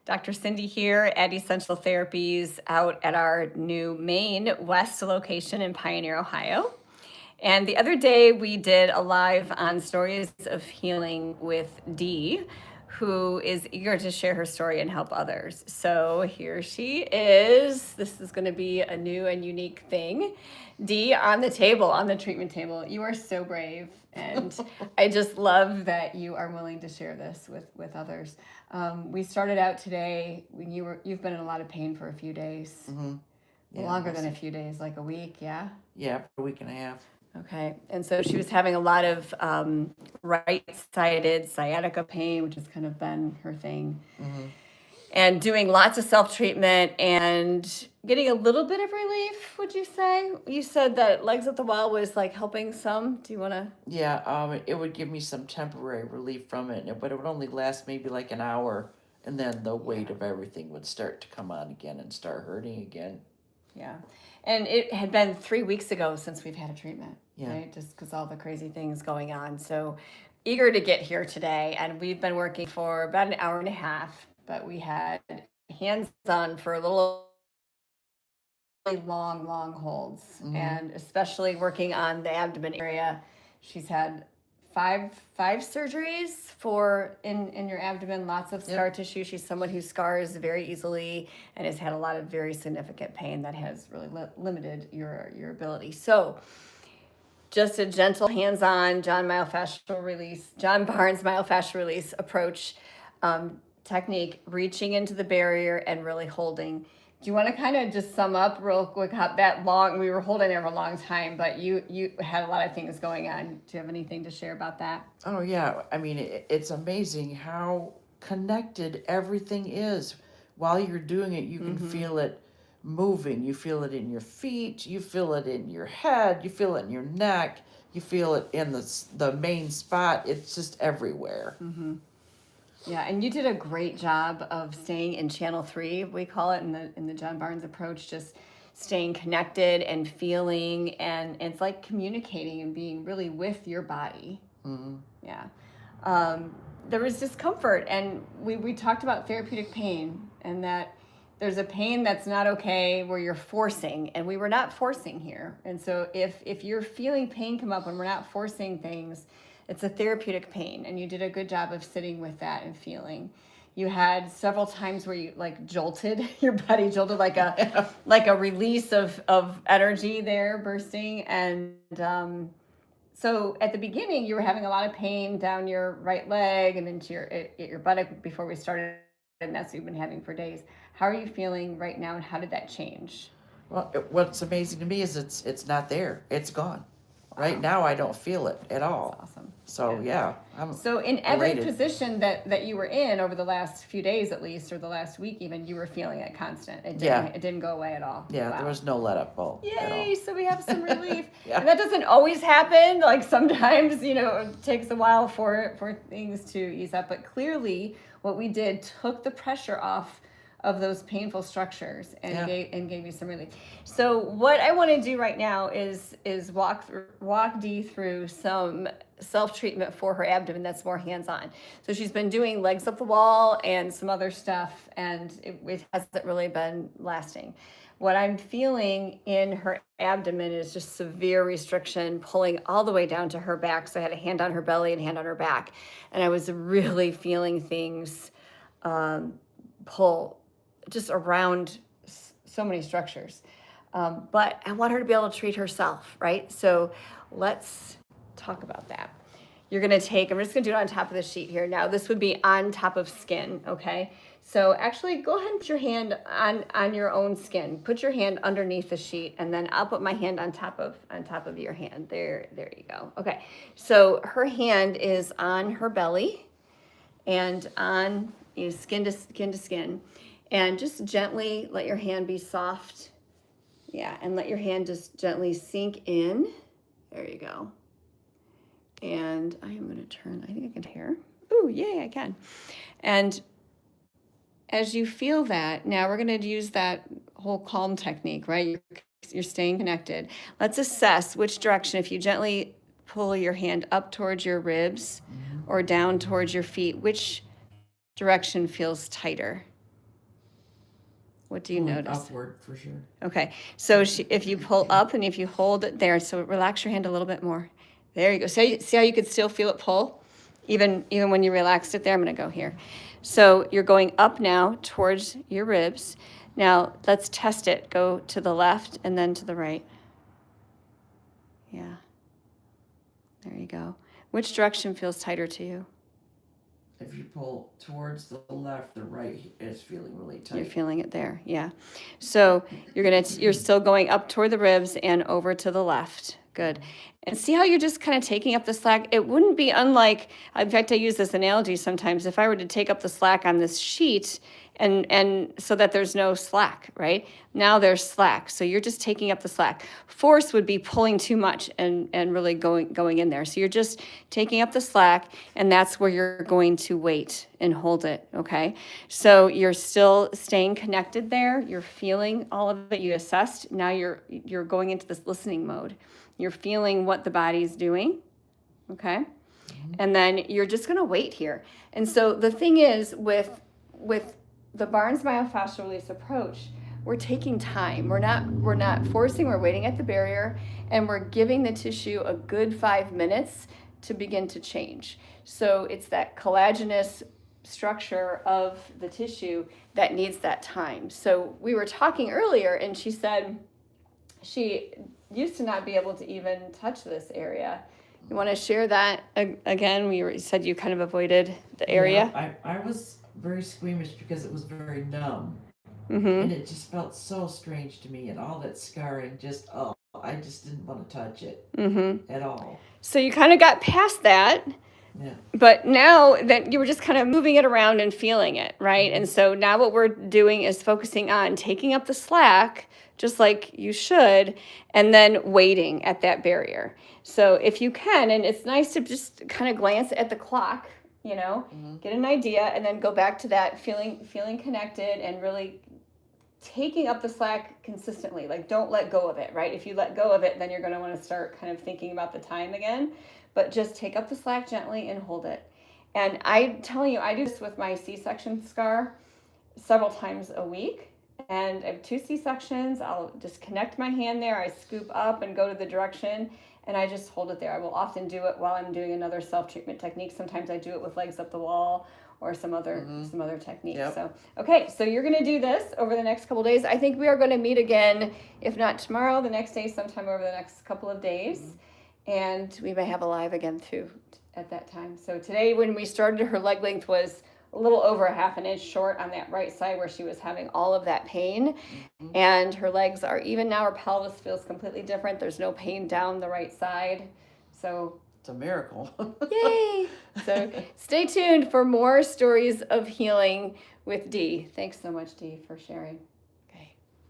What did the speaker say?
Dr. Cindy here at Essential Therapies out at our new Maine West location in Pioneer, Ohio. And the other day we did a live on Stories of Healing with Dee, who is eager to share her story and help others. So here she is. This is going to be a new and unique thing. Dee, on the table, on the treatment table. You are so brave. And I just love that you are willing to share this with others. We started out today when you've been in a lot of pain for a few days. Mm-hmm. Yeah, Longer than a few days, like a week, yeah? Yeah, for a week and a half. Okay. And so she was having a lot of right-sided sciatica pain, which has kind of been her thing. Mm-hmm. And doing lots of self-treatment and getting a little bit of relief, would you say? You said that legs at the wall was like helping some. Do you want to? Yeah, it would give me some temporary relief from it, but it would only last maybe like an hour, and then the weight of everything would start to come on again and start hurting again. Yeah. And it had been 3 weeks ago since we've had a treatment, Yeah. right? Just because all the crazy things going on. So eager to get here today. And we've been working for about an hour and a half, but we had hands on for a little long holds. Mhm. And especially working on the abdomen area. She's had five surgeries for in your abdomen, lots of scar tissue. She's someone who scars very easily and has had a lot of very significant pain that has really limited your ability. So just a gentle hands-on John Barnes myofascial release approach technique, reaching into the barrier and really holding. Do you want to kind of just sum up real quick how that long, we were holding there for a long time, but you had a lot of things going on. Do you have anything to share about that? Oh, yeah. I mean, it's amazing how connected everything is. While you're doing it, you can feel it moving. You feel it in your feet. You feel it in your head. You feel it in your neck. You feel it in the main spot. It's just everywhere. Mm-hmm. Yeah, and you did a great job of staying in channel 3, we call it in the John Barnes approach, just staying connected and feeling, and it's like communicating and being really with your body. Mm-hmm. Yeah. There was discomfort, and we talked about therapeutic pain, and that there's a pain that's not okay where you're forcing, and we were not forcing here. And so if you're feeling pain come up when we're not forcing things, it's a therapeutic pain, and you did a good job of sitting with that and feeling. You had several times where you like jolted, your body jolted like a release of energy there bursting. And so at the beginning, you were having a lot of pain down your right leg and into your buttock before we started, and that's what you've been having for days. How are you feeling right now, and how did that change? Well, what's amazing to me is it's not there. It's gone. Wow. Right now, I don't feel it at all. That's awesome. So yeah, I'm so in every elated. position that you were in over the last few days, at least, or the last week even, you were feeling it constant. It didn't go away at all. Yeah, wow. There was no let up at Yay! all. So we have some relief. Yeah. And that doesn't always happen. Like sometimes, it takes a while for things to ease up. But clearly, what we did took the pressure off of those painful structures and gave you some relief. So what I want to do right now is walk Dee through some self-treatment for her abdomen that's more hands-on. So she's been doing legs up the wall and some other stuff, and it hasn't really been lasting. What I'm feeling in her abdomen is just severe restriction, pulling all the way down to her back. So I had a hand on her belly and a hand on her back, and I was really feeling things pull just around so many structures. But I want her to be able to treat herself, right? So let's talk about that. You're going to take, I'm just going to do it on top of the sheet here. Now, this would be on top of skin, okay? So actually, go ahead and put your hand on your own skin. Put your hand underneath the sheet, and then I'll put my hand on top of your hand. There you go. Okay, so her hand is on her belly and on skin to skin. And just gently let your hand be soft. Yeah, and let your hand just gently sink in. There you go. And I am going to turn, I think I can tear. Ooh, yay, I can. And as you feel that, now we're going to use that whole calm technique, right? You're staying connected. Let's assess which direction, if you gently pull your hand up towards your ribs or down towards your feet, which direction feels tighter? What do you Pulling notice? Upward for sure. Okay, so if you pull up and if you hold it there, so relax your hand a little bit more. There you go. See how you could still feel it pull? Even when you relaxed it there, I'm going to go here. So you're going up now towards your ribs. Now let's test it. Go to the left and then to the right. Yeah. There you go. Which direction feels tighter to you? If you pull towards the left, the right is feeling really tight. You're feeling it there, yeah. So you're still going up toward the ribs and over to the left. Good. And see how you're just kind of taking up the slack? It wouldn't be unlike, in fact, I use this analogy sometimes. If I were to take up the slack on this sheet and so that there's no slack, right? Now there's slack. So you're just taking up the slack. Force would be pulling too much and really going in there. So you're just taking up the slack, and that's where you're going to wait and hold it, okay? So you're still staying connected there. You're feeling all of it. You assessed. Now you're going into this listening mode. You're feeling what the body's doing, okay? Mm-hmm. And then you're just going to wait here. And so the thing is with the Barnes myofascial release approach, we're taking time. We're not forcing, we're waiting at the barrier, and we're giving the tissue a good 5 minutes to begin to change. So it's that collagenous structure of the tissue that needs that time. So we were talking earlier, and she said she used to not be able to even touch this area. You want to share that again? You said you kind of avoided the area. Yeah, I was very squeamish because it was very numb. Mm-hmm. And it just felt so strange to me, and all that scarring I just didn't want to touch it at all. So you kind of got past that. Yeah. But now that you were just kind of moving it around and feeling it, right? And so now what we're doing is focusing on taking up the slack, just like you should, and then waiting at that barrier. So if you can, and it's nice to just kind of glance at the clock, get an idea, and then go back to that feeling connected and really taking up the slack consistently. Like, don't let go of it, right? If you let go of it, then you're going to want to start kind of thinking about the time again. But just take up the slack gently and hold it. And I'm telling you, I do this with my C-section scar several times a week. And I have 2 C-sections. I'll just connect my hand there. I scoop up and go to the direction, and I just hold it there. I will often do it while I'm doing another self-treatment technique. Sometimes I do it with legs up the wall or some other technique. Yep. So, okay, so you're going to do this over the next couple of days. I think we are going to meet again, if not tomorrow, the next day, sometime over the next couple of days. And we may have a live again too at that time. So today when we started, her leg length was a little over a half an inch short on that right side where she was having all of that pain. And her legs are even now. Her pelvis feels completely different. There's no pain down the right side. So it's a miracle. Yay! So stay tuned for more stories of healing with Dee. Thanks so much, Dee, for sharing.